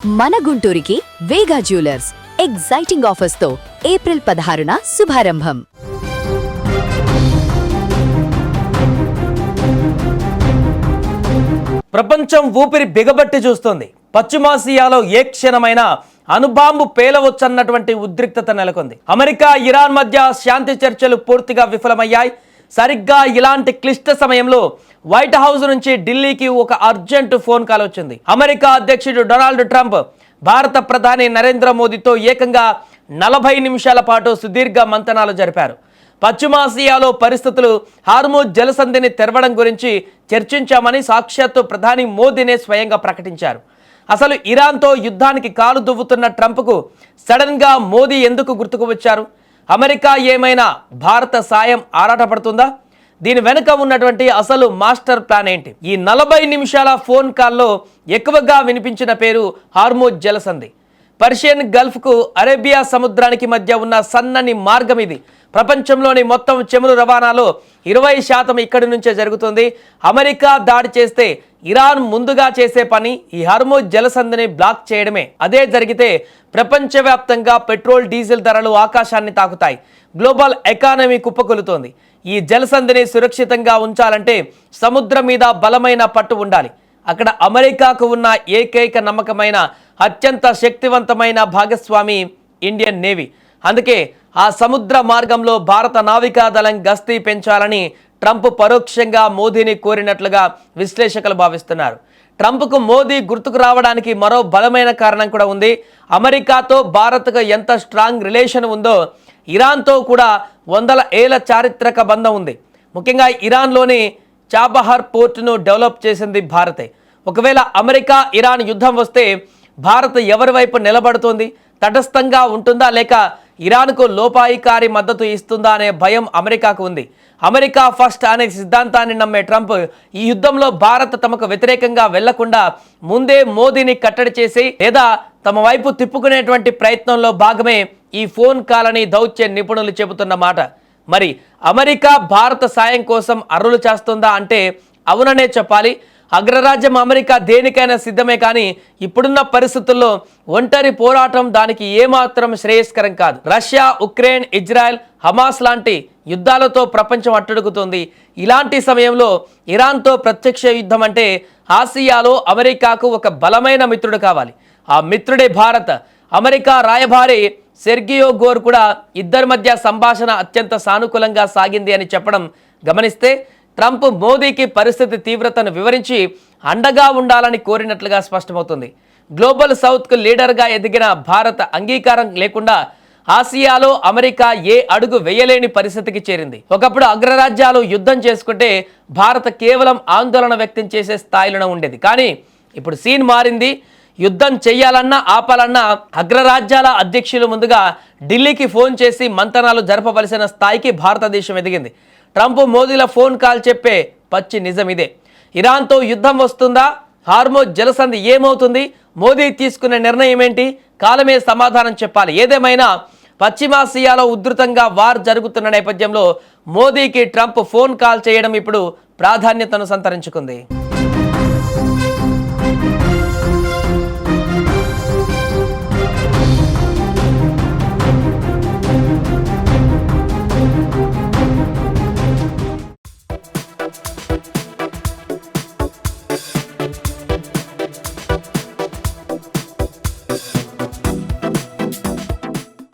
మన గుంటూరుకి వేగా jewellers exciting offers తో April 16న శుభారంభం. ప్రపంచం ఊపిరి బిగబట్టి చూస్తోంది. పశ్చిమాసియాలో ఏ క్షణమైనా అణుబాంబు పేలవచ్చన్నటువంటి ఉద్రిక్తత నెలకొంది. అమెరికా ఇరాన్ మధ్య శాంతి చర్చలు పూర్తిగా విఫలమయ్యాయి. సరిగ్గా ఇలాంటి క్లిష్ట సమయంలో వైట్ హౌస్ నుంచి ఢిల్లీకి ఒక అర్జెంట్ ఫోన్ కాల్ వచ్చింది. అమెరికా అధ్యక్షుడు డొనాల్డ్ ట్రంప్ భారత ప్రధాని నరేంద్ర మోదీతో ఏకంగా 40 నిమిషాల పాటు సుదీర్ఘ మంతనాలు జరిపారు. పశ్చిమాసియాలో పరిస్థితులు, హార్మూజ్ జలసంధిని తెరవడం గురించి చర్చించామని సాక్షాత్తు ప్రధాని మోదీనే స్వయంగా ప్రకటించారు. అసలు ఇరాన్తో యుద్ధానికి కాలు దువ్వుతున్న ట్రంప్కు సడన్గా మోదీ ఎందుకు గుర్తుకు వచ్చారు? అమెరికా ఏమైనా భారత సాయం ఆరాటపడుతుందా? దీని వెనుక ఉన్నటువంటి అసలు మాస్టర్ ప్లాన్ ఏంటి? ఈ 40 నిమిషాల ఫోన్ కాల్లో ఎక్కువగా వినిపించిన పేరు హార్మూజ్ జలసంధి. పర్షియన్ గల్ఫ్కు అరేబియా సముద్రానికి మధ్య ఉన్న సన్నని మార్గం ఇది. ప్రపంచంలోని మొత్తం చమురు రవాణాలో 20% ఇక్కడి నుంచే జరుగుతుంది. అమెరికా దాడి చేస్తే ఇరాన్ ముందుగా చేసే పని ఈ హార్మూజ్ జలసంధిని బ్లాక్ చేయడమే. అదే జరిగితే ప్రపంచవ్యాప్తంగా పెట్రోల్, డీజిల్ ధరలు ఆకాశాన్ని తాకుతాయి. గ్లోబల్ ఎకానమీ కుప్పకొలుతోంది. ఈ జలసంధిని సురక్షితంగా ఉంచాలంటే సముద్రం మీద బలమైన పట్టు ఉండాలి. అక్కడ అమెరికాకు ఉన్న ఏకైక నమ్మకమైన, అత్యంత శక్తివంతమైన భాగస్వామి ఇండియన్ నేవీ. అందుకే ఆ సముద్ర మార్గంలో భారత నావికాదళం గస్తీ పెంచాలని ట్రంప్ పరోక్షంగా మోదీని కోరినట్లుగా విశ్లేషకులు భావిస్తున్నారు. ట్రంప్కు మోదీ గుర్తుకు రావడానికి మరో బలమైన కారణం కూడా ఉంది. అమెరికాతో భారత్కు ఎంత స్ట్రాంగ్ రిలేషన్ ఉందో ఇరాన్తో కూడా వందల ఏళ్ల చారిత్రక బంధం ఉంది. ముఖ్యంగా ఇరాన్లోని చాబహార్ పోర్టును డెవలప్ చేసింది భారతే. ఒకవేళ అమెరికా ఇరాన్ యుద్ధం వస్తే భారత్ ఎవరి వైపు నిలబడుతుంది? తటస్థంగా ఉంటుందా, లేక ఇరాన్కు లోపాయికారి మద్దతు ఇస్తుందా అనే భయం అమెరికాకు ఉంది. అమెరికా ఫస్ట్ అనే సిద్ధాంతాన్ని నమ్మే ట్రంప్ ఈ యుద్ధంలో భారత్ తమకు వ్యతిరేకంగా వెళ్లకుండా ముందే మోదీని కట్టడి చేసి లేదా తమ వైపు తిప్పుకునేటువంటి ప్రయత్నంలో భాగమే ఈ ఫోన్ కాల్ అని దౌత్య నిపుణులు చెబుతున్న మాట. మరి అమెరికా భారత సాయం కోసం అర్రులు చేస్తుందా అంటే అవుననే చెప్పాలి. అగ్రరాజ్యం అమెరికా దేనికైనా సిద్ధమే, కానీ ఇప్పుడున్న పరిస్థితుల్లో ఒంటరి పోరాటం దానికి ఏమాత్రం శ్రేయస్కరం కాదు. రష్యా, ఉక్రెయిన్, ఇజ్రాయెల్, హమాస్ లాంటి యుద్ధాలతో ప్రపంచం అట్టుడుగుతుంది. ఇలాంటి సమయంలో ఇరాన్తో ప్రత్యక్ష యుద్ధం అంటే ఆసియాలో అమెరికాకు ఒక బలమైన మిత్రుడు కావాలి. ఆ మిత్రుడే భారత్. అమెరికా రాయబారి సెర్గియో గోర్ కూడా ఇద్దరి మధ్య సంభాషణ అత్యంత సానుకూలంగా సాగింది అని చెప్పడం గమనిస్తే ట్రంప్ మోదీకి పరిస్థితి తీవ్రతను వివరించి అండగా ఉండాలని కోరినట్లుగా స్పష్టమవుతుంది. గ్లోబల్ సౌత్కు లీడర్గా ఎదిగిన భారత అంగీకారం లేకుండా ఆసియాలో అమెరికా ఏ అడుగు వేయలేని పరిస్థితికి చేరింది. ఒకప్పుడు అగ్రరాజ్యాలు యుద్ధం చేసుకుంటే భారత్ కేవలం ఆందోళన వ్యక్తం చేసే స్థాయిలోనే ఉండేది. కానీ ఇప్పుడు సీన్ మారింది. యుద్ధం చెయ్యాలన్నా ఆపాలన్నా అగ్రరాజ్యాల అధ్యక్షులు ముందుగా ఢిల్లీకి ఫోన్ చేసి మంతనాలు జరపవలసిన స్థాయికి భారతదేశం ఎదిగింది. ట్రంప్ మోదీల ఫోన్ కాల్ చెప్పే పచ్చి నిజం ఇదే. ఇరాన్తో యుద్ధం వస్తుందా? హార్మూజ్ జలసంధి ఏమవుతుంది? మోదీ తీసుకున్న నిర్ణయం ఏంటి? కాలమే సమాధానం చెప్పాలి. ఏదేమైనా పశ్చిమాసియాలో ఉధృతంగా వార్ జరుగుతున్న నేపథ్యంలో మోదీకి ట్రంప్ ఫోన్ కాల్ చేయడం ఇప్పుడు ప్రాధాన్యతను సంతరించుకుంది.